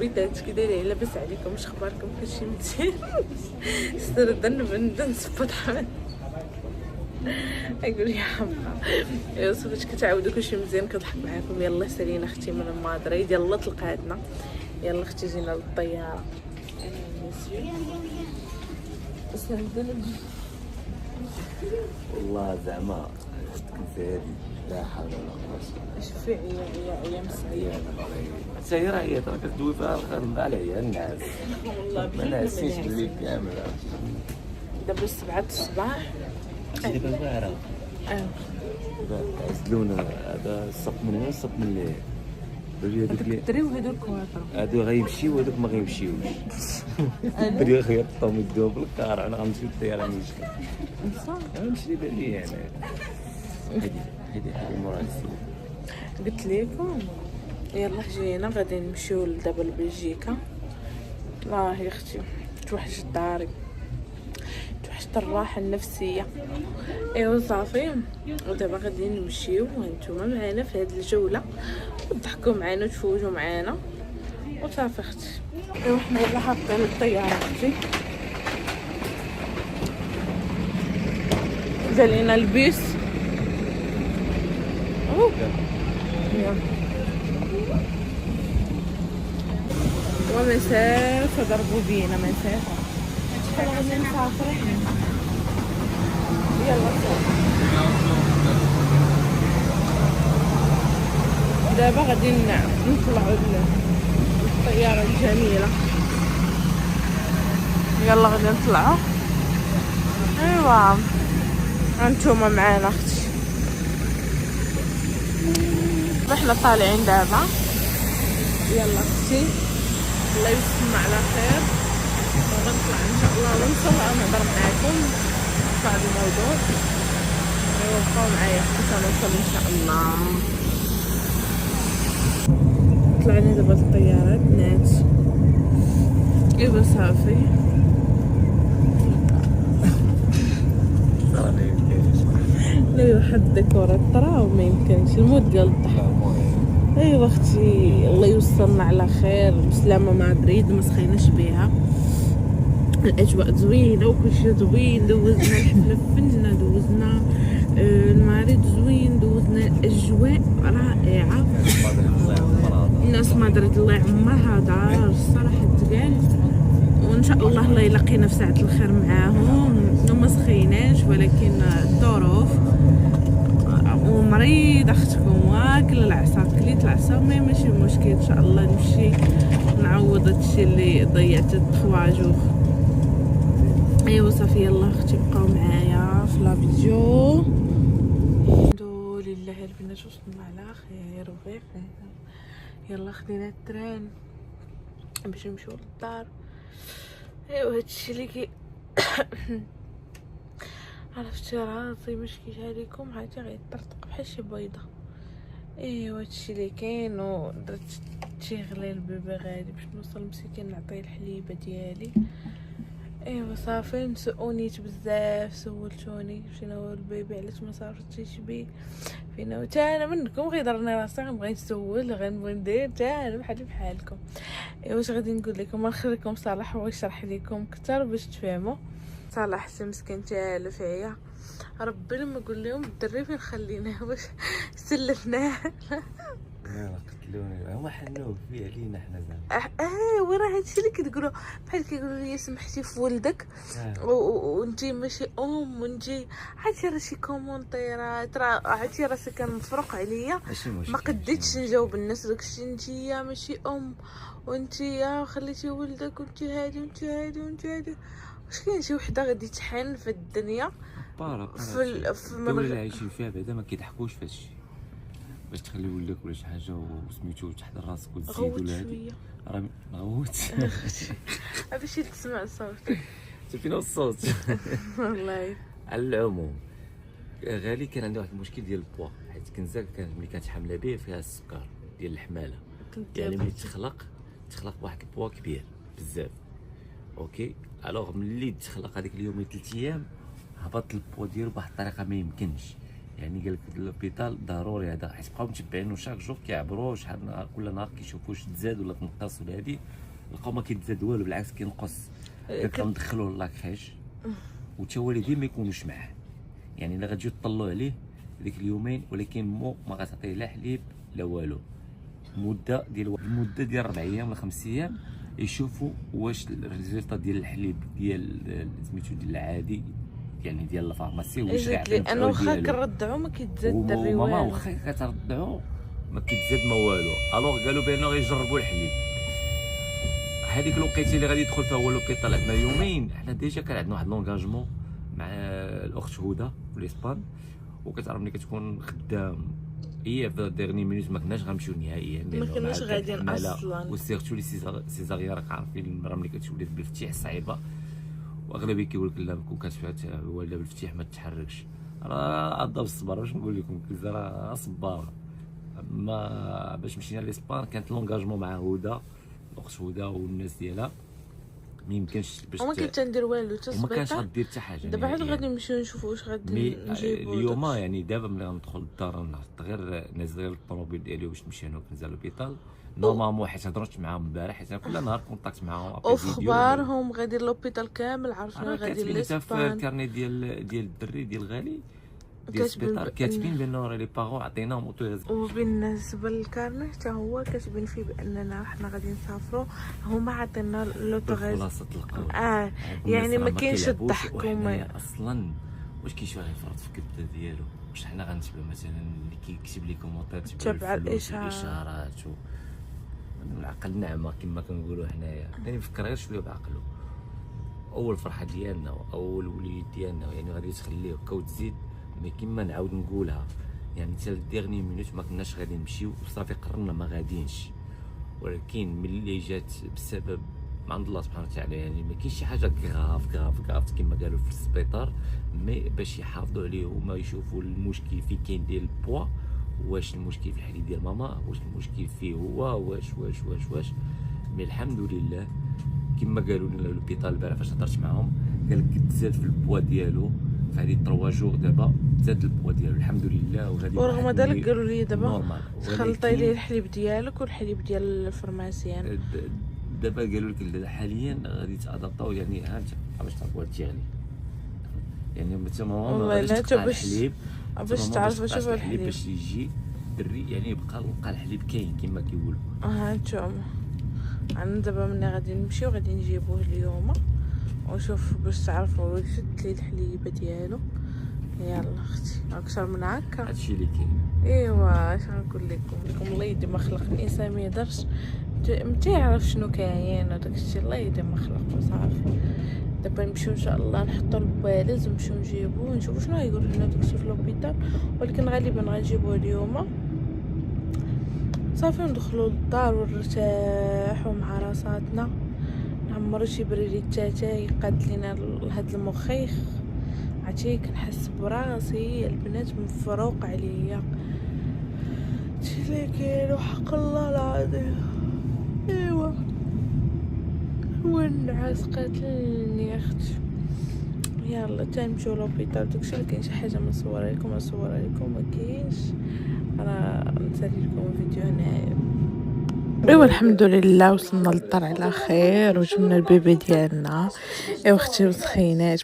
البيضات كي دايرين لاباس عليكم؟ واش اخباركم؟ كلشي مزيان؟ سردا نصبط حمد اقول يا حما يا صافي كتعاودوا كلشي مزيان كنضحك معاكم. يلا سالينا اختي من مدريد، يلا تلقاتنا، يلا اختي جينا للطياره. والله زعما كنت هادي لا حول ولا قوة. شوفي عيا مسكين. حتى هي راه عيات راه كدوي فيها الخير مع العيال النعاس. والله ما نعسيش الليل كامل. دابا 7 الصباح. دابا الواعرة. دابا عزلونا هذا الصب من هنا الصب من الليل. هذوك الدري وهذوك كواطرو. هادو غيمشيو وهادوك ما غيمشيوش. الدري غيطوم يدوه بالكار انا غنمشي للطياره نمشي. غنمشي بالي يعني. هادي المراسل. قلت لكم يلا جينا غادي نمشيو دابا لبلجيكا. الله يا اختي توحشت داري، توحشت الراحه النفسيه. ايوا صافي ودابا غادي نمشيو وانتوما معنا في هذه الجوله وتضحكوا معنا وتفوجوا معنا وصافي اختي. ايوا حنا يلا حاطين الطياره اختي، جا لينا البيس. ومسافة ضربوا بينا مسافة. شحال غادي نسافر حنا؟ يلا صافي دابا غادي نطلعوا للطيارة الجميلة. يلا غادي نطلعوا. ايوا هانتوما معانا اختي. احنا طالعين دابا. يلا اختي الله يسمع على خير وغنطلع ان شاء الله ونوصل نهضر معاكم في هذا الموضوع. ايوا بقاو معايا حتى نوصل ان شاء الله. طلعنا دابا الطيارة بنات. ايوا صافي لا واحد الديكورات طرا وما يمكنش المود ديال الضحك. ايوا اختي الله يوصلنا على خير بسلامه مدريد ما سخيناش بها. الاجواء زوينه وكلشي زوين. دوزنا الحفله فنه، دوزنا المعرض زوين، دوزنا الاجواء رائعه. الناس مدريد الله يعمرها دار الصراحه تقال. وان شاء الله يلاقينا في ساعه الخير معاهم. وما سخيناش ولكن الظروف ومريض اختكم واكل العصا كليت العصا ماشي مشكل. ان شاء الله نمشي نعوض هادشي اللي ضيعت 3 جوغ. ايوا صافي يلا اختي بقاو معايا في لا فيديو. الحمد لله البنات وصلنا على خير وبخير. يلا خدينا التران باش نمشيو للدار. ايوا هادشي اللي كي عرفتي راسي مش كيجي عليكم عادي غيطرطق بحال شي بيضه. ايوا هادشي اللي كاين. ودرت شي غليل البيبي غادي باش نوصل مسكين نعطيه الحليبه ديالي. ايوا صافي نسؤونيت بزاف سولتوني فين هو البيبي علاش ما صافتيش بيه فين هو. حتى انا منكم غيضرني راسي غنبغي نسول غنبغي ندير حتى انا بحالكم. ايوا واش غادي نقول لكم؟ نخليكم صالح هو يشرح لكم اكثر باش تفهموا. صالح حتى مسكين تالف عيا ربي لما نقول لهم الدري فين خليناه واش سلفناه. قتلوني هما حنوه فيه علينا حنا زعما. وراه هادشي اللي كتقولوا بحال كيقولوا لي سمحتي في ولدك وانتي ماشي وانتي عرفتي راه شي كومونتيرات راه عرفتي راسي كان مفروق عليا ما قديتش نجاوب الناس داكشي. نتيا ماشي وانتي خليتي ولدك وانتي هادي وانتي هادي وانتي هادي. واش كاين شي وحده غادي تحن في الدنيا في الدوله اللي عايشين فيها بعدا ما كيضحكوش في هادشي باش تخلي ولدك ولا شي حاجه وسميتو تحضر راسك وتزيد ولا هادي راه غوت باش تسمع صوتك. فين الصوت؟ والله على العموم غالي كان عنده واحد المشكل ديال البوا حيت كنزه ملي كانت حامله به فيها السكر ديال الحماله. يعني ملي تخلق بواحد البوا كبير بزاف. اوكي الوغ ملي تخلق هذيك اليومين 3 ايام هبط البوا ديالو بواحد الطريقه ما يمكنش. يعني قال لك لوبيتال ضروري هذا، حيت بقاو متبعينو شاك جور كيعبروا شحال نهار كل نهار كيشوفوا واش تزاد ولا تنقص ولا هادي، لقاو ما كيتزاد والو بالعكس كينقص. كندخلوه لاكريش وتا هو اللي ديما يكونوش معاه، يعني الا غتجيو تطلعوا عليه ديك اليومين ولكن ما غتعطيه لا حليب لا والو. المده ديال 4 ايام ولا 5 ايام يشوفوا واش الريزلت ديال الحليب ديال سميتو ديال العادي يعني ديال الفارماسي واش غيعطي. انا واخا كنردعو ما كيتزاد الدري والو، ماما واخا كتردعو ما كيتزاد ما والو. الوغ قالوا بانه غيجربوا الحليب. هذيك الوقيته اللي غادي يدخل فيها هو لوبيطال عندنا يومين، حنا ديجا كان عندنا واحد لونغاجمون مع الاخت هدى في الاسبان، وكتعرف ملي كتكون خدام هي في ديرني مينوت ما كناش غنمشيو نهائيا، ما كناش غاديين اصلا. وسيرتو لي سيزاريان راك عارفين المراه ملي كتولد بالفتيح صعيبه، واغلبيه كيقول لك لا كون كتفات الوالده بالفتيح ما تتحركش. راه عضا بالصبر، واش نقول لكم راه صباره. ما باش مشينا لاسبان كانت لونغاجمون مع هدى الاخت هدى والناس ديالها، ما يمكنش باش وما كنت ندير والو حتى وما كانش غدير حتى حاجه. دابا عاد غادي نمشيو نشوفوا واش غادي نجيبوا اليوم. يعني دابا ملي غندخل للدار نحط غير نازل غير الطوموبيل ديالي باش نمشي انا ونزل لوبيطال نورمالمون، حيت هضرت معاهم البارح، حيت انا كل نهار كونتاكت معاهم وفي اخبارهم غادي لوبيطال كامل عرفنا غادي لاسبان. في الكارني ديال الدري ديال غالي ديال السبيطار كاتبين بانه راه لي باغون عطيناهم اوتوريزاسيون. وبالنسبه للكارني حتى هو كاتبين فيه باننا حنا غادي نسافروا، هما عطينا لوتوريزاسيون. خلاصه القول يعني ما كاينش الضحك وما اصلا واش كاين شي واحد يفرط في الكبده ديالو، واش حنا غنتبعوا مثلا اللي كيكتب لي كومونتير تبع الاشارات العقل نعمه كما كنقولوا حنايا. يعني يفكر غير شويه بعقله. اول فرحه ديالنا واول وليد ديالنا يعني غادي تخليه هكا وتزيد. مي كما نعاود نقولها يعني حتى لديرني مينوت ما كناش غادي نمشيو وصافي قررنا ما غاديينش، ولكن ملي جات بسبب من عند الله سبحانه وتعالى يعني ما كاينش شي حاجه كراف كما قالوا في السبيطار، مي باش يحافظوا عليه وما يشوفوا المشكل في كاين ديال البوا، واش المشكل في الحليب ديال ماما، واش المشكل فيه هو، واش مي الحمد لله كما قالوا لنا لوبيطال البارح فاش هضرت معاهم قال لك تزاد في البوا ديالو في هذه 3 جور دابا زاد البوا ديالو الحمد لله. وغادي ورغم ذلك قالوا لي دابا نورمال خلطي لي الحليب ديالك والحليب ديال الفرماسيان. دابا قالوا لك حاليا غادي تادابطاو يعني ها انت باش تعرفوا هادشي غالي يعني مثلا ما غاديش تقطع الحليب باش تعرف شوف الحليب باش يجي دري يعني يبقى الحليب كاين كما كيقولوا. هانتوما انا دابا ملي غادي نمشيو غادي نجيبوه اليوم وشوف باش تعرفوا واش شد لي الحليبه ديالو. يلا اختي اكثر من هكا هادشي اللي كاين. ايوا اش غنقول لكم الله يديم خلق الانسان ما يقدرش ما تعرف شنو كاين هذاك الشيء، الله يديم خلقه صافي. دابا نمشيو ان شاء الله نحطوا البواليز ونمشيو نجيبوه ونشوفوا شنو غيقول لنا داكشي في لوبيطال، ولكن غالبا غنجيبوه اليوم صافي ندخلوا للدار ونرتاحوا مع راساتنا. نعمرو شي بريدي تاتاي قاد لينا هاد المخيخ عرفتي كنحس براسي البنات مفروق عليا شي اللي كاين وحق الله العظيم. ايوا هو النعاس قاتلني يا اختي. يلا تنمشيو لوبيطال داكشي اللي كاين شي حاجه نصورها لكم ما كاينش انا نسالي لكم الفيديو هنايا. ايوا الحمد لله وصلنا للدار على خير وجبنا البيبي ديالنا. ايوا اختي مسخينات